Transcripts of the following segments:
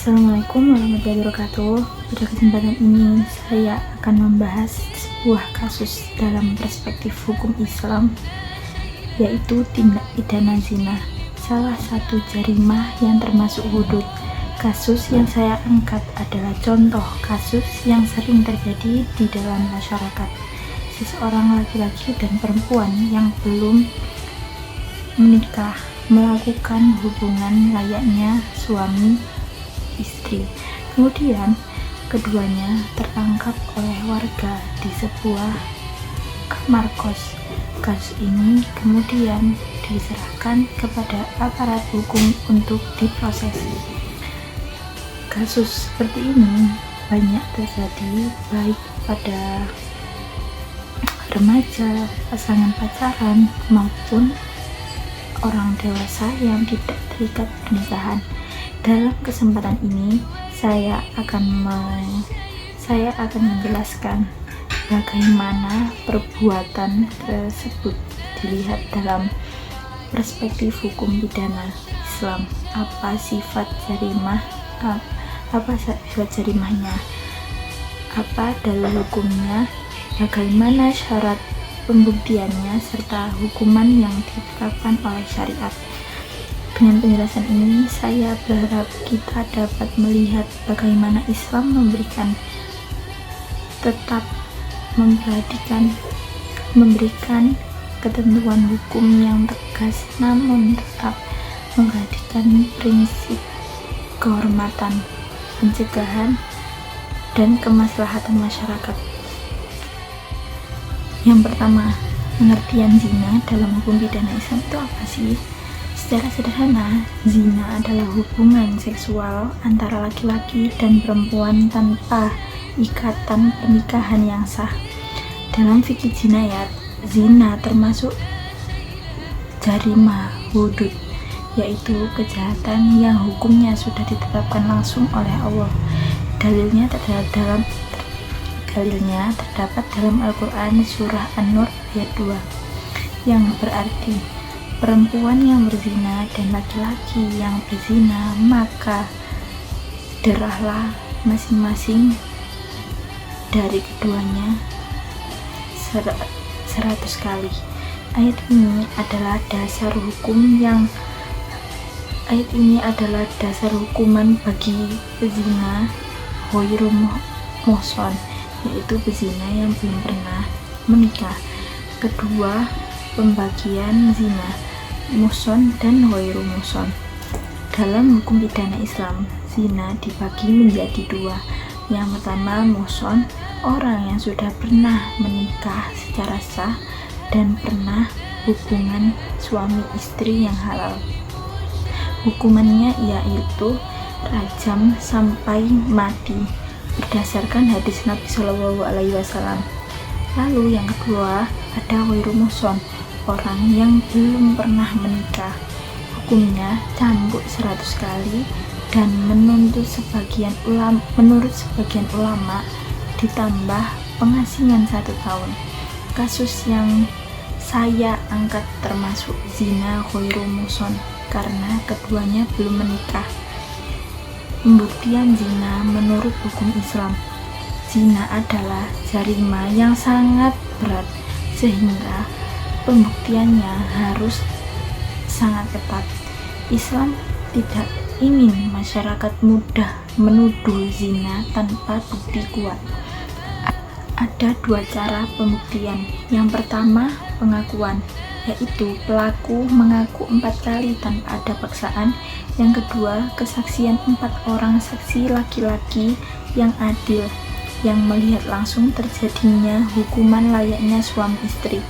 Assalamualaikum warahmatullahi wabarakatuh. Pada kesempatan ini saya akan membahas sebuah kasus dalam perspektif hukum Islam, yaitu tindak pidana zina, salah satu jarimah yang termasuk hudud. Kasus yang saya angkat adalah contoh kasus yang sering terjadi di dalam masyarakat. Seseorang laki-laki dan perempuan yang belum menikah melakukan hubungan layaknya suami istri. Kemudian keduanya tertangkap oleh warga di sebuah kamar kos. Kasus ini kemudian diserahkan kepada aparat hukum untuk diproses. Kasus seperti ini banyak terjadi baik pada remaja, pasangan pacaran, maupun orang dewasa yang tidak terikat pernikahan. Dalam kesempatan ini saya akan menjelaskan bagaimana perbuatan tersebut dilihat dalam perspektif hukum pidana Islam. Apa sifat jarimahnya, apa dalil hukumnya, bagaimana syarat pembuktiannya, serta hukuman yang ditetapkan oleh syariat. Dengan penjelasan ini, saya berharap kita dapat melihat bagaimana Islam memberikan ketentuan hukum yang tegas, namun tetap memperhatikan prinsip kehormatan, pencegahan, dan kemaslahatan masyarakat. Yang pertama, pengertian zina dalam hukum pidana Islam itu apa sih? Secara sederhana, zina adalah hubungan seksual antara laki-laki dan perempuan tanpa ikatan pernikahan yang sah. Dalam fikih jinayat, zina termasuk jarimah hudud, yaitu kejahatan yang hukumnya sudah ditetapkan langsung oleh Allah. Dalilnya terdapat dalam Al-Quran surah An-Nur ayat 2, yang berarti perempuan yang berzina dan laki-laki yang berzina, maka derahlah masing-masing dari keduanya 100 kali. Ayat ini adalah dasar hukuman bagi pezina ghairu muhsan, yaitu pezina yang belum pernah menikah. Kedua, pembagian zina muhsan dan ghairu muhsan. Dalam hukum pidana Islam, zina dibagi menjadi dua. Yang pertama, muhsan, orang yang sudah pernah menikah secara sah dan pernah hubungan suami istri yang halal. Hukumannya yaitu rajam sampai mati berdasarkan hadis Nabi SAW. Lalu yang kedua, ada ghairu muhsan, orang yang belum pernah menikah. Hukumnya cambuk 100 kali dan menurut sebagian ulama ditambah pengasingan 1 tahun. Kasus yang saya angkat termasuk zina ghairu muhsan karena keduanya belum menikah. Pembuktian zina menurut hukum Islam. Zina adalah jarimah yang sangat berat, sehingga pembuktiannya harus sangat ketat. Islam tidak ingin masyarakat mudah menuduh zina tanpa bukti kuat. Ada 2 cara pembuktian. Yang pertama, pengakuan, yaitu pelaku mengaku 4 kali tanpa ada paksaan. Yang kedua, kesaksian 4 orang saksi laki-laki yang adil, yang melihat langsung terjadinya hukuman layaknya suami istri.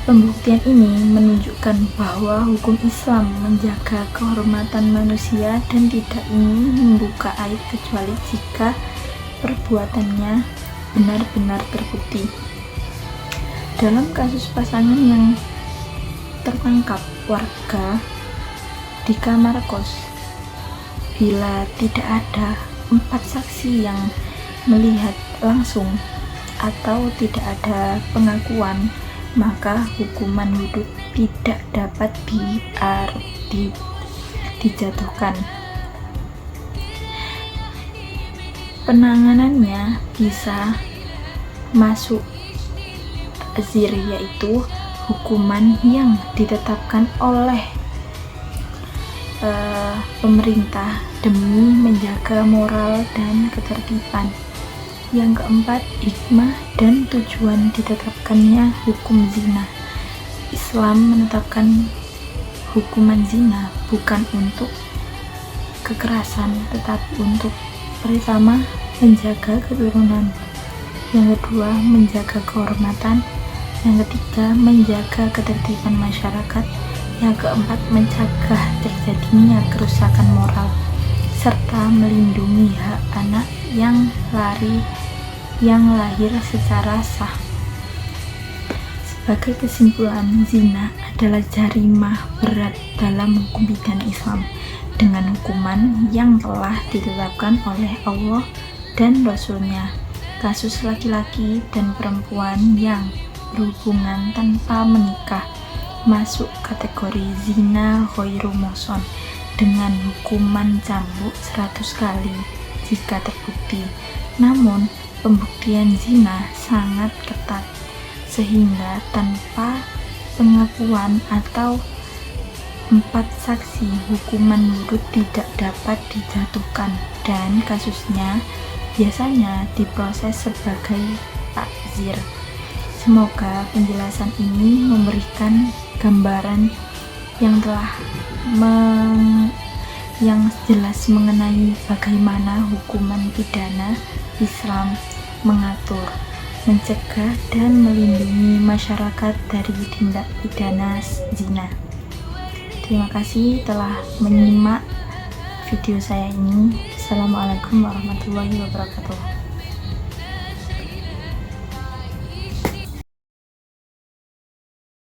Pembuktian ini menunjukkan bahwa hukum Islam menjaga kehormatan manusia dan tidak ingin membuka aib kecuali jika perbuatannya benar-benar terbukti. Dalam kasus pasangan yang tertangkap warga di kamar kos, bila tidak ada 4 saksi yang melihat langsung atau tidak ada pengakuan, maka hukuman wudhu tidak dapat dijatuhkan. Penanganannya bisa masuk zir, yaitu hukuman yang ditetapkan oleh pemerintah demi menjaga moral dan ketertiban. Yang keempat, hikmah dan tujuan ditetapkannya hukum zina. Islam menetapkan hukuman zina bukan untuk kekerasan, tetapi untuk pertama, menjaga keturunan, yang kedua, menjaga kehormatan, yang ketiga, menjaga ketertiban masyarakat, yang keempat, mencegah terjadinya kerusakan moral, serta melindungi hak anak yang lahir secara sah. Sebagai kesimpulan, zina adalah jarimah berat dalam hukum pidana Islam dengan hukuman yang telah ditetapkan oleh Allah dan Rasul-Nya. Kasus laki-laki dan perempuan yang berhubungan tanpa menikah masuk kategori zina ghairu muhsan dengan hukuman cambuk 100 kali jika terbukti. Namun, pembuktian zina sangat ketat sehingga tanpa pengakuan atau 4 saksi hukuman wudhu tidak dapat dijatuhkan dan kasusnya biasanya diproses sebagai takzir. Semoga penjelasan ini memberikan gambaran yang jelas mengenai bagaimana hukuman pidana Islam mengatur, mencegah dan melindungi masyarakat dari tindak pidana zina. Terima kasih telah menyimak video saya ini. Assalamualaikum warahmatullahi wabarakatuh.